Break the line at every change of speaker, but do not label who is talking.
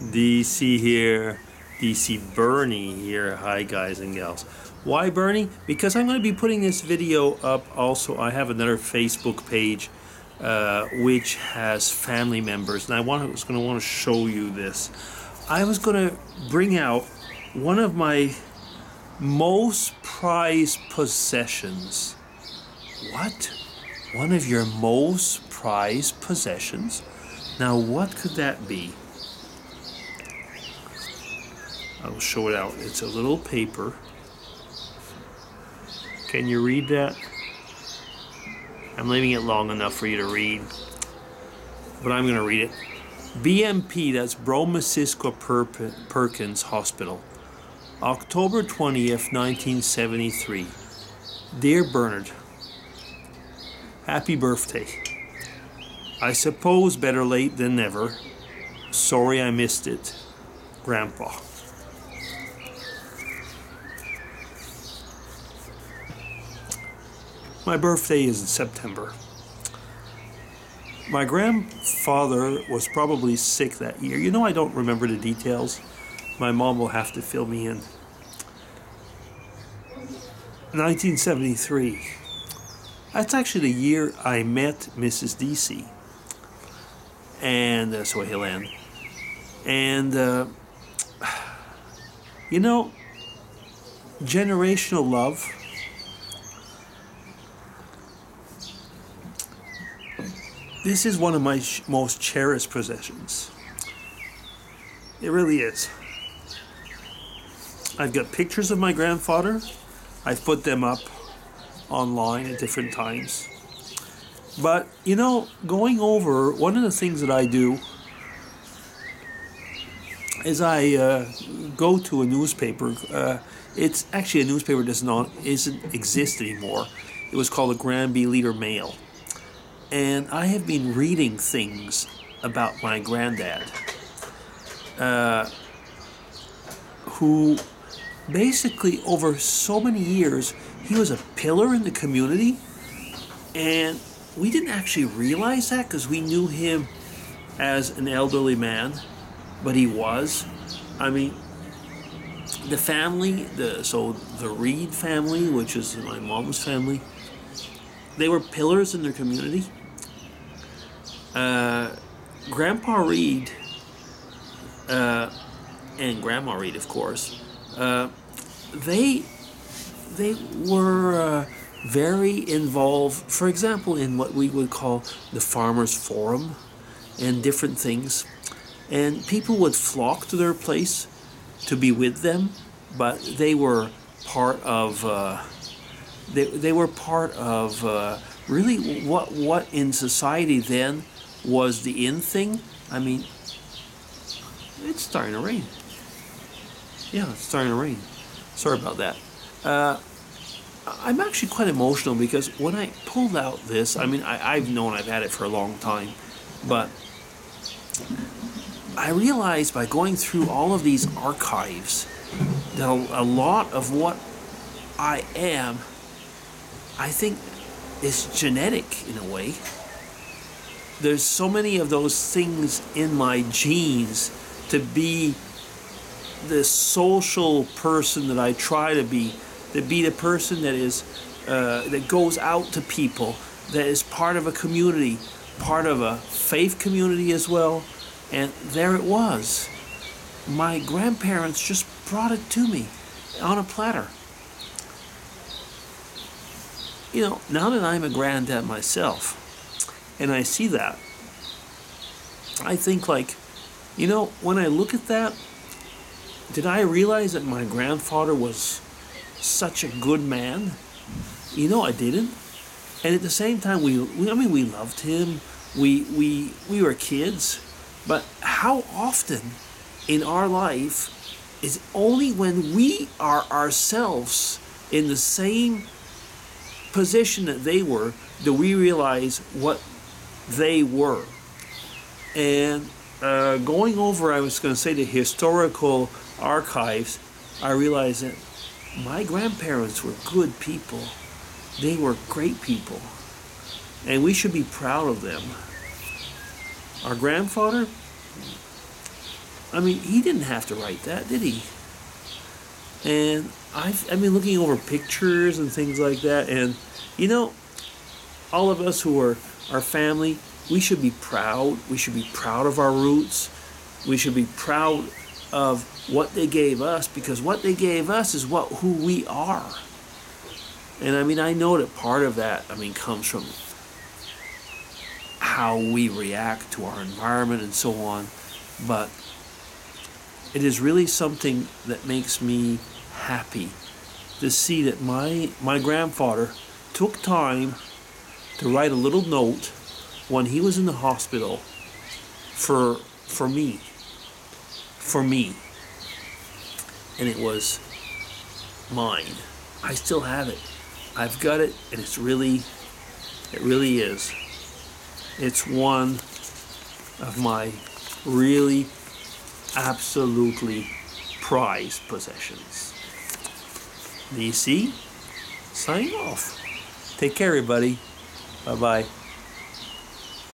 DC here, DC Bernie here. Hi guys and gals. Why Bernie? Because I'm going to be putting this video up. Also, I have another Facebook page which has family members, and I was going to want to show you this. I was going to bring out one of my most prized possessions. What? One of your most prized possessions? Now what could that be? I will show it out. It's a little paper. Can you read that? I'm leaving it long enough for you to read, but I'm going to read it. BMP, that's Bromosisco Perkins Hospital, October 20th, 1973. Dear Bernard, happy birthday. I suppose better late than never. Sorry I missed it. Grandpa. My birthday is in September. My grandfather was probably sick that year. You know, I don't remember the details. My mom will have to fill me in. 1973. That's actually the year I met Mrs. DC. And Sohilan. And, you know, generational love. This is one of my most cherished possessions. It really is. I've got pictures of my grandfather. I've put them up online at different times. But, you know, going over, one of the things that I do is I go to a newspaper. It's actually a newspaper that isn't exist anymore. It was called the Granby Leader Mail. And I have been reading things about my granddad, who basically over so many years, he was a pillar in the community, and we didn't actually realize that because we knew him as an elderly man, but he was. I mean, the family, the Reed family, which is my mom's family, they were pillars in their community. Grandpa Reed and Grandma Reed, of course, they were very involved, for example, in what we would call the Farmers Forum and different things. And people would flock to their place to be with them, but they were part of they were part of really what in society then was the in thing. I mean, it's starting to rain. Yeah, it's starting to rain. Sorry about that. I'm actually quite emotional because when I pulled out this, I mean, I've known I've had it for a long time, but I realized by going through all of these archives that a lot of what I am, I think, is genetic in a way. There's so many of those things in my genes to be the social person that I try to be the person that is that goes out to people, that is part of a community, part of a faith community as well. And there it was. My grandparents just brought it to me on a platter. You know, now that I'm a granddad myself, and I see that, I think, like, you know, when I look at that, did I realize that my grandfather was such a good man? You know, I didn't. And at the same time, we loved him. We were kids. But how often in our life is only when we are ourselves in the same position that they were do we realize what they were? And going over, I was going to say, the historical archives, I realized that my grandparents were good people. They were great people. And we should be proud of them. Our grandfather, I mean, he didn't have to write that, did he? And I've been looking over pictures and things like that, and you know, all of us who are our family, we should be proud. We should be proud of our roots. We should be proud of what they gave us, because what they gave us is who we are. And I mean, I know that part of that, I mean, comes from how we react to our environment and so on, but it is really something that makes me happy to see that my grandfather took time to write a little note when he was in the hospital for me. And it was mine. I still have it. I've got it, and it really is. It's one of my really absolutely prized possessions. DC, sign off. Take care, everybody. Bye-bye.